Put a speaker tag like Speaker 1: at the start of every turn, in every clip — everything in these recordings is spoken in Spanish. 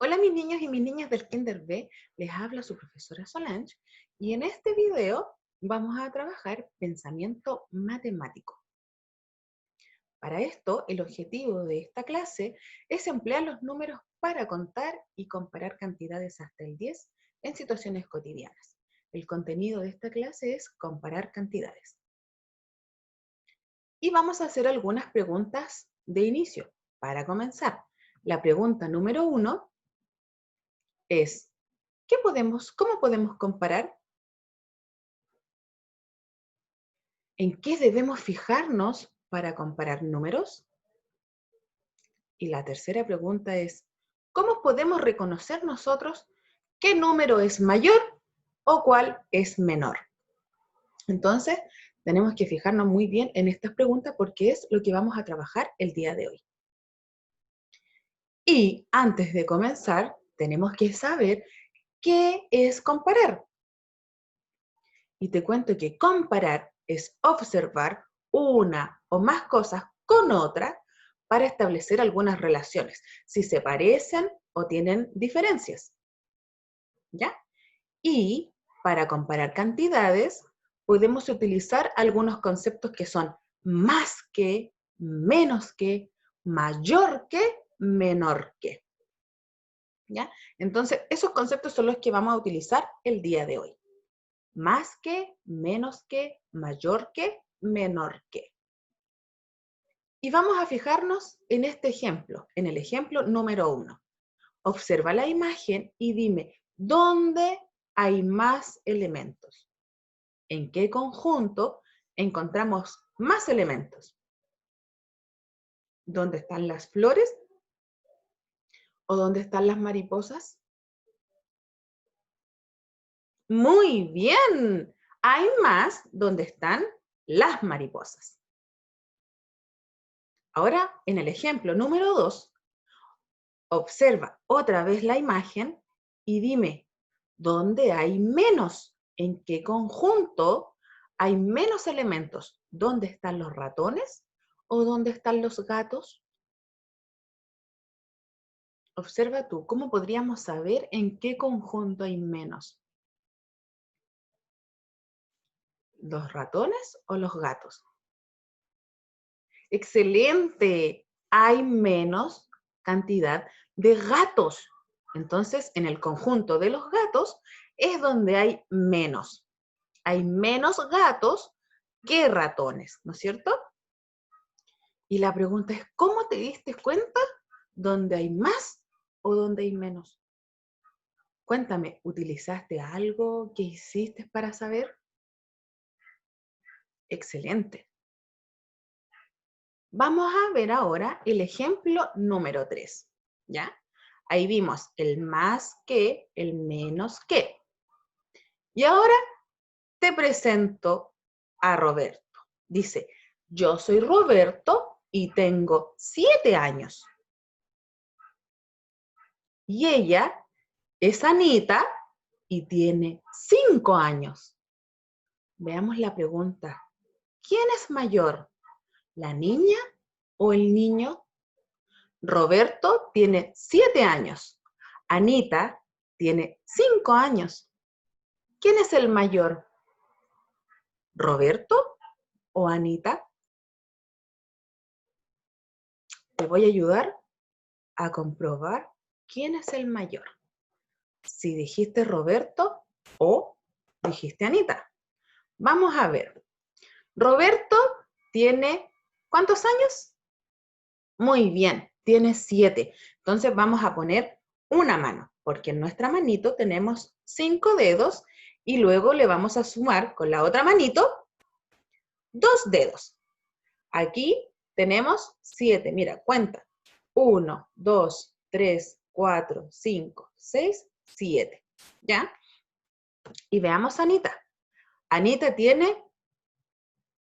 Speaker 1: Hola mis niños y mis niñas del Kinder B, les habla su profesora Solange y en este video vamos a trabajar pensamiento matemático. Para esto, el objetivo de esta clase es emplear los números para contar y comparar cantidades hasta el 10 en situaciones cotidianas. El contenido de esta clase es comparar cantidades. Y vamos a hacer algunas preguntas de inicio. Para comenzar, la pregunta número 1 es, ¿cómo podemos comparar? ¿En qué debemos fijarnos para comparar números? Y la tercera pregunta es, ¿cómo podemos reconocer nosotros qué número es mayor o cuál es menor? Entonces, tenemos que fijarnos muy bien en estas preguntas porque es lo que vamos a trabajar el día de hoy. Y antes de comenzar, tenemos que saber qué es comparar. Y te cuento que comparar es observar una o más cosas con otra para establecer algunas relaciones, si se parecen o tienen diferencias. ¿Ya? Y para comparar cantidades, podemos utilizar algunos conceptos que son más que, menos que, mayor que, menor que. ¿Ya? Entonces, esos conceptos son los que vamos a utilizar el día de hoy. Más que, menos que, mayor que, menor que. Y vamos a fijarnos en este ejemplo, en el ejemplo número 1. Observa la imagen y dime, ¿dónde hay más elementos? ¿En qué conjunto encontramos más elementos? ¿Dónde están las flores? ¿O dónde están las mariposas? Muy bien, hay más donde están las mariposas. Ahora, en el ejemplo número 2, observa otra vez la imagen y dime, ¿dónde hay menos? ¿En qué conjunto hay menos elementos? ¿Dónde están los ratones o dónde están los gatos? Observa tú, ¿cómo podríamos saber en qué conjunto hay menos? ¿Los ratones o los gatos? ¡Excelente! Hay menos cantidad de gatos. Entonces, en el conjunto de los gatos es donde hay menos. Hay menos gatos que ratones, ¿no es cierto? Y la pregunta es, ¿cómo te diste cuenta dónde hay más o dónde hay menos? Cuéntame, ¿utilizaste algo que hiciste para saber? Excelente. Vamos a ver ahora el ejemplo número 3, ¿ya? Ahí vimos el más que, el menos que. Y ahora te presento a Roberto. Dice, yo soy Roberto y tengo 7 años. Y ella es Anita y tiene 5 años. Veamos la pregunta. ¿Quién es mayor? ¿La niña o el niño? Roberto tiene 7 años. Anita tiene 5 años. ¿Quién es el mayor? ¿Roberto o Anita? Te voy a ayudar a comprobar quién es el mayor. Si dijiste Roberto o dijiste Anita. Vamos a ver. Roberto tiene, ¿cuántos años? Muy bien, tiene 7. Entonces vamos a poner una mano, porque en nuestra manito tenemos 5 dedos y luego le vamos a sumar con la otra manito 2 dedos. Aquí tenemos 7. Mira, cuenta. 1, 2, 3, 4, 5, 6, 7. ¿Ya? Y veamos a Anita. Anita tiene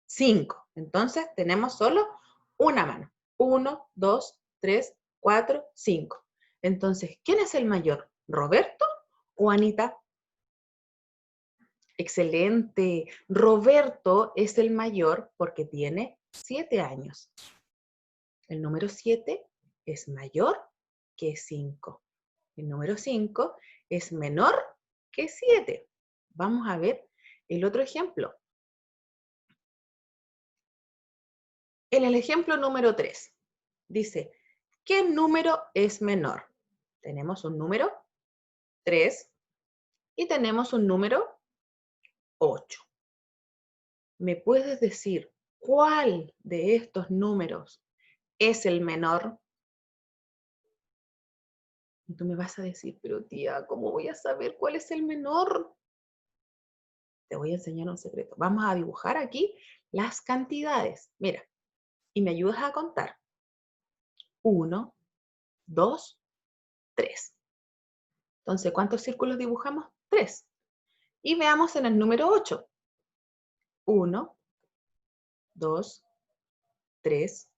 Speaker 1: 5. Entonces tenemos solo una mano. 1, 2, 3, 4, 5. Entonces, ¿quién es el mayor? ¿Roberto o Anita? Excelente. Roberto es el mayor porque tiene 7 años. El número 7 es mayor que 5. El número 5 es menor que 7. Vamos a ver el otro ejemplo. En el ejemplo número 3, dice, ¿qué número es menor? Tenemos un número 3 y tenemos un número 8. ¿Me puedes decir cuál de estos números es el menor? Y tú me vas a decir, pero tía, ¿cómo voy a saber cuál es el menor? Te voy a enseñar un secreto. Vamos a dibujar aquí las cantidades. Mira, y me ayudas a contar. 1, 2, 3. Entonces, ¿cuántos círculos dibujamos? 3. Y veamos en el número 8. 1, 2, 3,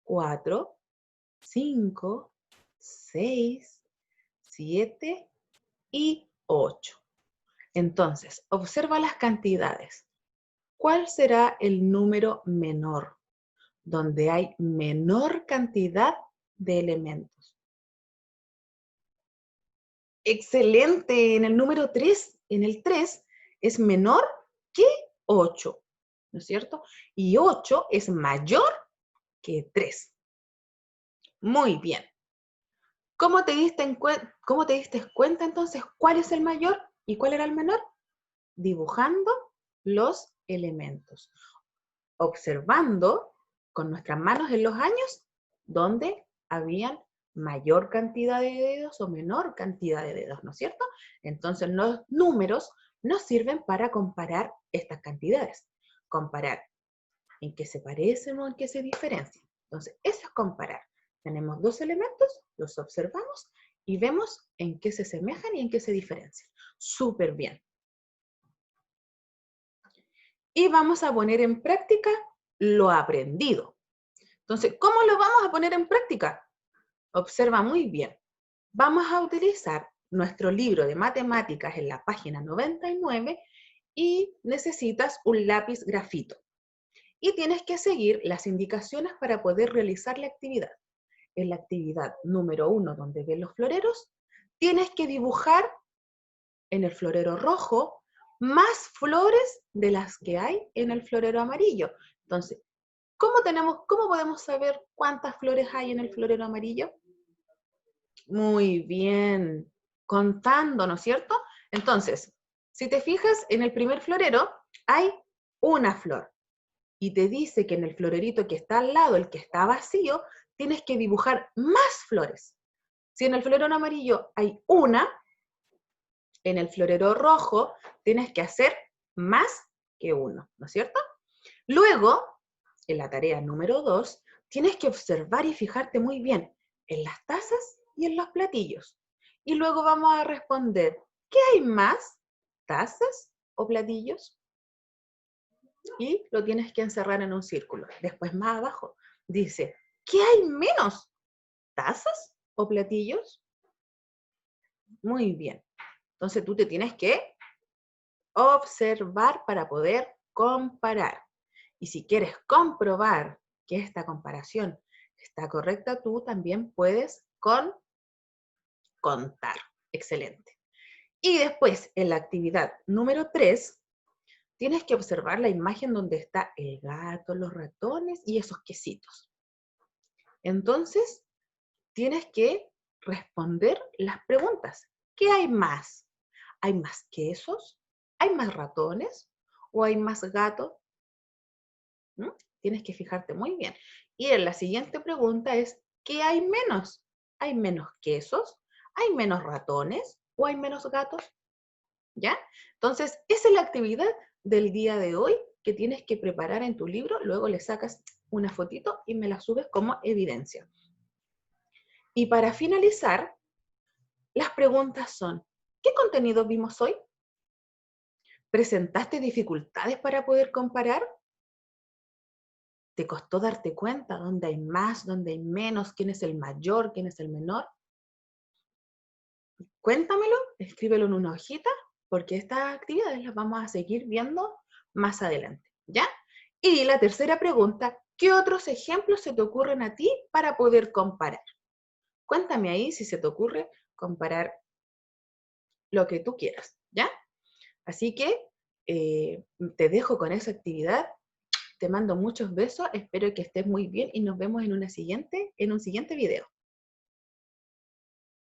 Speaker 1: 4, 5, 6, 7 y 8. Entonces, observa las cantidades. ¿Cuál será el número menor? Donde hay menor cantidad de elementos. Excelente, en el número 3, en el 3 es menor que 8, ¿no es cierto? Y 8 es mayor que 3. Muy bien. ¿Cómo te diste cuenta entonces cuál es el mayor y cuál era el menor? Dibujando los elementos, observando con nuestras manos en los años donde habían mayor cantidad de dedos o menor cantidad de dedos, ¿no es cierto? Entonces los números nos sirven para comparar estas cantidades, comparar en qué se parecen o en qué se diferencian. Entonces eso es comparar. Tenemos dos elementos, los observamos y vemos en qué se asemejan y en qué se diferencian. Súper bien. Y vamos a poner en práctica lo aprendido. Entonces, ¿cómo lo vamos a poner en práctica? Observa muy bien. Vamos a utilizar nuestro libro de matemáticas en la página 99 y necesitas un lápiz grafito. Y tienes que seguir las indicaciones para poder realizar la actividad. En la actividad número 1, donde ven los floreros, tienes que dibujar en el florero rojo más flores de las que hay en el florero amarillo. Entonces, ¿cómo podemos saber cuántas flores hay en el florero amarillo? Muy bien, contando, ¿no es cierto? Entonces, si te fijas, en el primer florero hay una flor. Y te dice que en el florerito que está al lado, el que está vacío, tienes que dibujar más flores. Si en el florero amarillo hay una, en el florero rojo tienes que hacer más que uno, ¿no es cierto? Luego, en la tarea número 2, tienes que observar y fijarte muy bien en las tazas y en los platillos. Y luego vamos a responder, ¿qué hay más? ¿Tazas o platillos? Y lo tienes que encerrar en un círculo. Después más abajo dice, ¿qué hay menos? ¿Tazas o platillos? Muy bien. Entonces tú te tienes que observar para poder comparar. Y si quieres comprobar que esta comparación está correcta, tú también puedes contar. Excelente. Y después, en la actividad número 3, tienes que observar la imagen donde está el gato, los ratones y esos quesitos. Entonces, tienes que responder las preguntas. ¿Qué hay más? ¿Hay más quesos? ¿Hay más ratones? ¿O hay más gatos? ¿Mm? Tienes que fijarte muy bien. Y en la siguiente pregunta es, ¿qué hay menos? ¿Hay menos quesos? ¿Hay menos ratones? ¿O hay menos gatos? ¿Ya? Entonces, esa es la actividad del día de hoy que tienes que preparar en tu libro. Luego le sacas una fotito y me la subes como evidencia. Y para finalizar, las preguntas son, ¿qué contenido vimos hoy? ¿Presentaste dificultades para poder comparar? ¿Te costó darte cuenta dónde hay más, dónde hay menos, quién es el mayor, quién es el menor? Cuéntamelo, escríbelo en una hojita, porque estas actividades las vamos a seguir viendo más adelante, ¿ya? Y la tercera pregunta, ¿qué otros ejemplos se te ocurren a ti para poder comparar? Cuéntame ahí si se te ocurre comparar lo que tú quieras, ¿ya? Así que te dejo con esa actividad. Te mando muchos besos, espero que estés muy bien y nos vemos en un siguiente video.